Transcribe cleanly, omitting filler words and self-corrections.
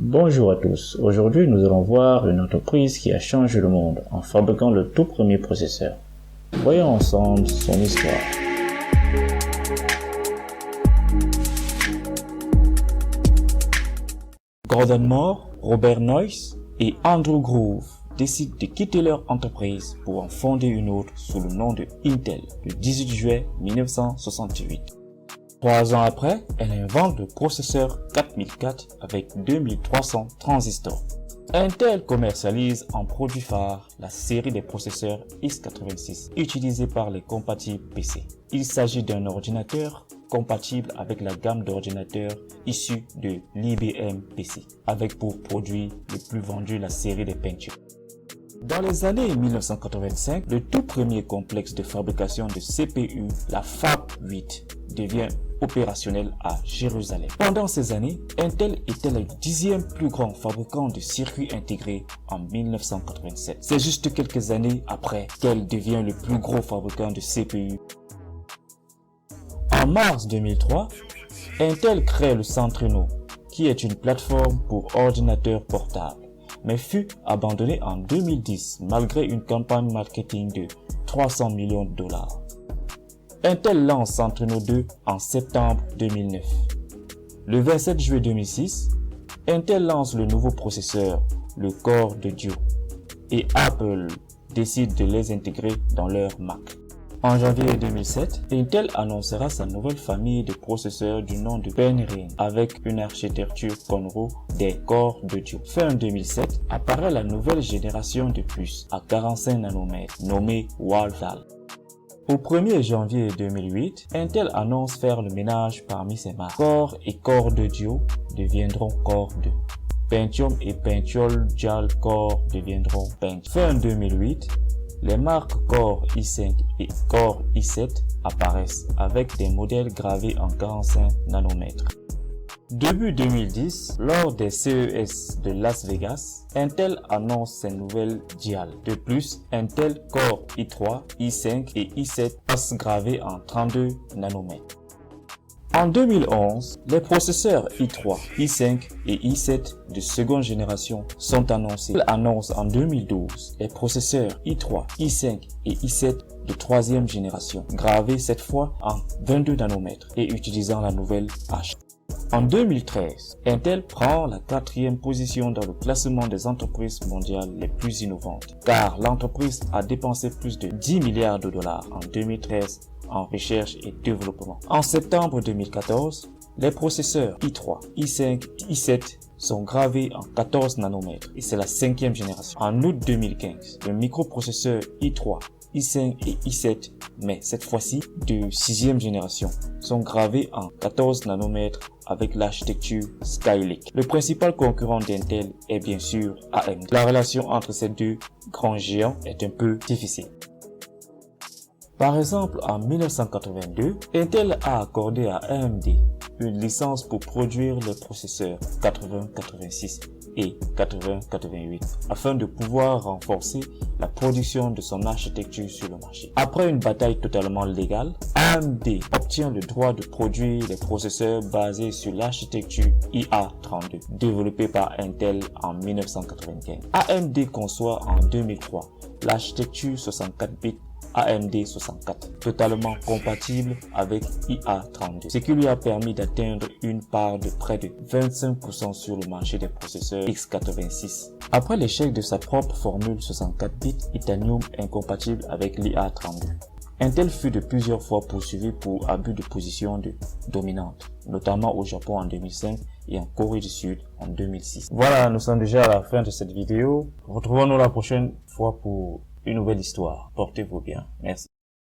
Bonjour à tous, aujourd'hui nous allons voir une entreprise qui a changé le monde en fabriquant le tout premier processeur. Voyons ensemble son histoire. Gordon Moore, Robert Noyce et Andrew Grove décident de quitter leur entreprise pour en fonder une autre sous le nom de Intel le 18 juillet 1968. 3 ans après, elle invente le processeur 4004 avec 2300 transistors. Intel commercialise en produit phare la série des processeurs x86 utilisés par les compatibles PC. Il s'agit d'un ordinateur compatible avec la gamme d'ordinateurs issus de l'IBM PC, avec pour produit le plus vendu la série des Pentium. Dans les années 1985, le tout premier complexe de fabrication de CPU, la Fab 8, devient opérationnel à Jérusalem. Pendant ces années, Intel était le 10e plus grand fabricant de circuits intégrés en 1987. C'est juste quelques années après qu'elle devient le plus gros fabricant de CPU. En mars 2003, Intel crée le Centrino, qui est une plateforme pour ordinateurs portables, mais fut abandonné en 2010 malgré une campagne marketing de 300 millions de dollars. Intel lance Centrino 2 en septembre 2009. Le 27 juillet 2006, Intel lance le nouveau processeur, le Core de Duo, et Apple décide de les intégrer dans leur Mac. En janvier 2007, Intel annoncera sa nouvelle famille de processeurs du nom de Penryn avec une architecture Conroe des Core de Duo. Fin 2007, apparaît la nouvelle génération de puces à 45 nanomètres nommée Walthall. Au 1er janvier 2008, Intel annonce faire le ménage parmi ses marques. Core et Core de Duo deviendront Core 2. Pentium et Pentiol Dual Core deviendront Pentium. Fin 2008, les marques Core i5 et Core i7 apparaissent avec des modèles gravés en 45 nanomètres. Début 2010, lors des CES de Las Vegas, Intel annonce ses nouvelles dials. De plus, Intel Core i3, i5 et i7 passent gravés en 32 nanomètres. En 2011, les processeurs i3, i5 et i7 de seconde génération sont annoncés. Intel annonce en 2012 les processeurs i3, i5 et i7 de troisième génération, gravés cette fois en 22 nanomètres et utilisant la nouvelle H. En 2013, Intel prend la 4e position dans le classement des entreprises mondiales les plus innovantes, car l'entreprise a dépensé plus de 10 milliards de dollars en 2013 en recherche et développement. En septembre 2014, les processeurs i3, i5 et i7 sont gravés en 14 nanomètres et c'est la 5e génération. En août 2015, le microprocesseur i3, i5 et i7, mais cette fois-ci de 6e génération, sont gravés en 14 nanomètres avec l'architecture Skylake. Le principal concurrent d'Intel est bien sûr AMD. La relation entre ces deux grands géants est un peu difficile. Par exemple, en 1982, Intel a accordé à AMD une licence pour produire les processeurs 8086 et 8088 afin de pouvoir renforcer la production de son architecture sur le marché. Après une bataille totalement légale, AMD obtient le droit de produire les processeurs basés sur l'architecture IA32 développée par Intel en 1995. AMD conçoit en 2003 l'architecture 64 bits AMD 64, totalement compatible avec IA32, ce qui lui a permis d'atteindre une part de près de 25% sur le marché des processeurs x86. Après l'échec de sa propre formule 64 bits Itanium incompatible avec l'IA32, Intel fut de plusieurs fois poursuivi pour abus de position dominante, notamment au Japon en 2005 et en Corée du Sud en 2006. Voilà, nous sommes déjà à la fin de cette vidéo. Retrouvons-nous la prochaine fois pour une nouvelle histoire. Portez-vous bien. Merci.